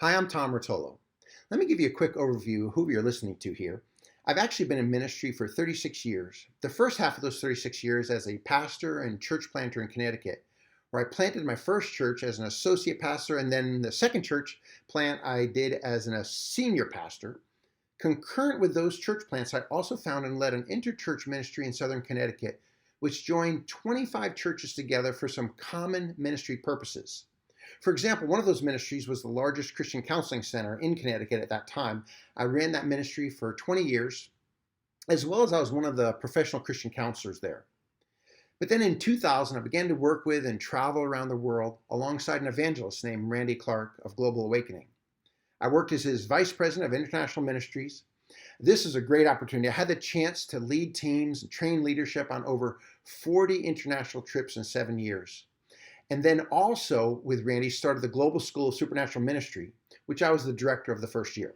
Hi, I'm Tom Rotolo. Let me give you a quick overview of who you're listening to here. I've actually been in ministry for 36 years. The first half of those 36 years as a pastor and church planter in Connecticut, where I planted my first church as an associate pastor, and then the second church plant I did as a senior pastor. Concurrent with those church plants, I also founded and led an interchurch ministry in southern Connecticut, which joined 25 churches together for some common ministry purposes. For example, one of those ministries was the largest Christian counseling center in Connecticut at that time. I ran that ministry for 20 years, as well as I was one of the professional Christian counselors there. But then in 2000, I began to work with and travel around the world alongside an evangelist named Randy Clark of Global Awakening. I worked as his vice president of international ministries. This is a great opportunity. I had the chance to lead teams and train leadership on over 40 international trips in 7 years. And then also with Randy started the Global School of Supernatural Ministry, which I was the director of the first year.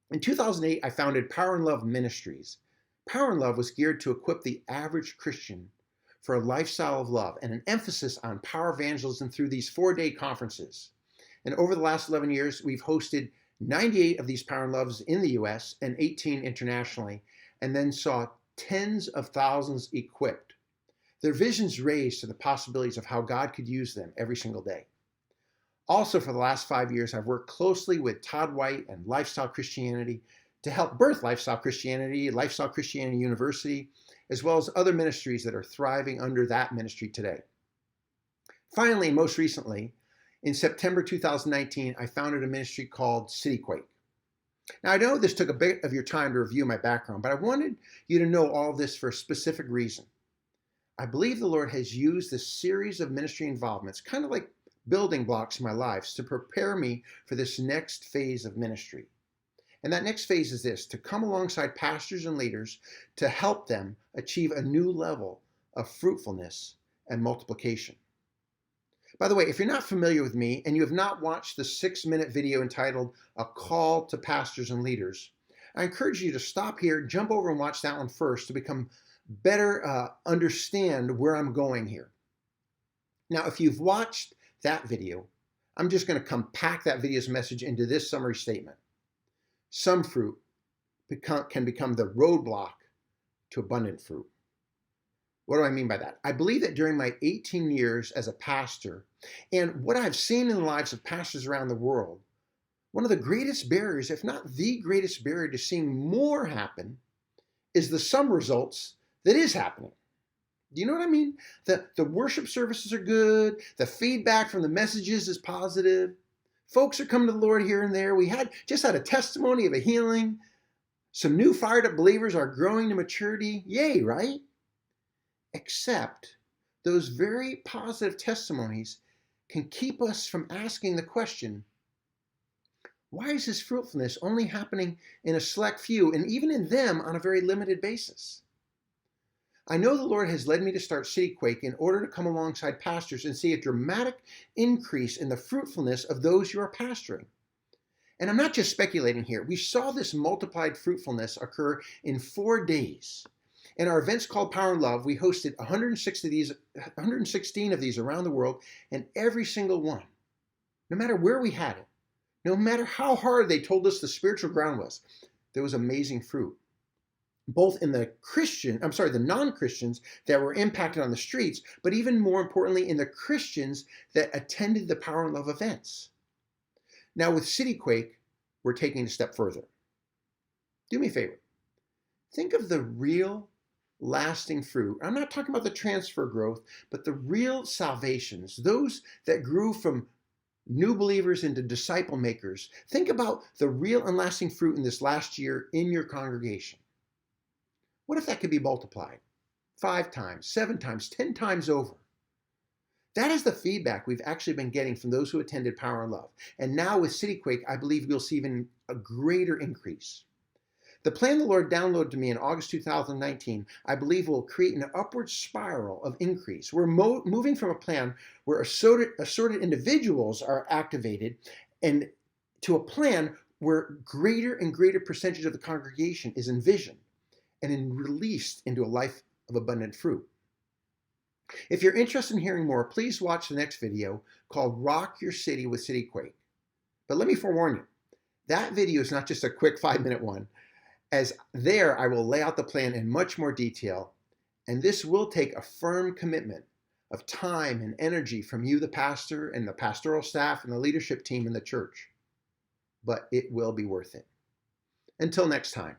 In 2008, I founded Power and Love Ministries. Power and Love was geared to equip the average Christian for a lifestyle of love and an emphasis on power evangelism through these 4-day conferences. And over the last 11 years, we've hosted 98 of these Power and Loves in the US and 18 internationally, and then saw tens of thousands equipped. Their visions raised to the possibilities of how God could use them every single day. Also, for the last 5 years, I've worked closely with Todd White and Lifestyle Christianity to help birth Lifestyle Christianity University, as well as other ministries that are thriving under that ministry today. Finally, most recently, in September 2019, I founded a ministry called City Quake. Now, I know this took a bit of your time to review my background, but I wanted you to know all of this for a specific reason. I believe the Lord has used this series of ministry involvements, kind of like building blocks in my life, to prepare me for this next phase of ministry. And that next phase is this: to come alongside pastors and leaders to help them achieve a new level of fruitfulness and multiplication. By the way, if you're not familiar with me and you have not watched the 6-minute video entitled A Call to Pastors and Leaders, I encourage you to stop here, jump over and watch that one first to become better understand where I'm going here. Now, if you've watched that video, I'm just going to compact that video's message into this summary statement. Some fruit can become the roadblock to abundant fruit. What do I mean by that? I believe that during my 18 years as a pastor and what I've seen in the lives of pastors around the world, one of the greatest barriers, if not the greatest barrier to seeing more happen, is the sum results that is happening. Do you know what I mean? The worship services are good. The feedback from the messages is positive. Folks are coming to the Lord here and there. We just had a testimony of a healing. Some new fired up believers are growing to maturity. Yay, right? Except those very positive testimonies can keep us from asking the question, why is this fruitfulness only happening in a select few, and even in them on a very limited basis? I know the Lord has led me to start City Quake in order to come alongside pastors and see a dramatic increase in the fruitfulness of those you are pastoring. And I'm not just speculating here. We saw this multiplied fruitfulness occur in 4 days. In our events called Power and Love, we hosted 116 of these around the world, and every single one, no matter where we had it, no matter how hard they told us the spiritual ground was, there was amazing fruit. Both in the non-Christians that were impacted on the streets, but even more importantly, in the Christians that attended the Power and Love events. Now with City Quake, we're taking it a step further. Do me a favor. Think of the real lasting fruit. I'm not talking about the transfer growth, but the real salvations, those that grew from new believers into disciple makers. Think about the real and lasting fruit in this last year in your congregation. What if that could be multiplied 5 times, 7 times, 10 times over? That is the feedback we've actually been getting from those who attended Power and Love. And now with City Quake, I believe we'll see even a greater increase. The plan the Lord downloaded to me in August 2019, I believe will create an upward spiral of increase. We're moving from a plan where assorted individuals are activated and to a plan where greater and greater percentage of the congregation is envisioned and released into a life of abundant fruit. If you're interested in hearing more, please watch the next video called Rock Your City with City Quake. But let me forewarn you, that video is not just a quick 5-minute one, as there I will lay out the plan in much more detail, and this will take a firm commitment of time and energy from you, the pastor, and the pastoral staff and the leadership team in the church. But it will be worth it. Until next time.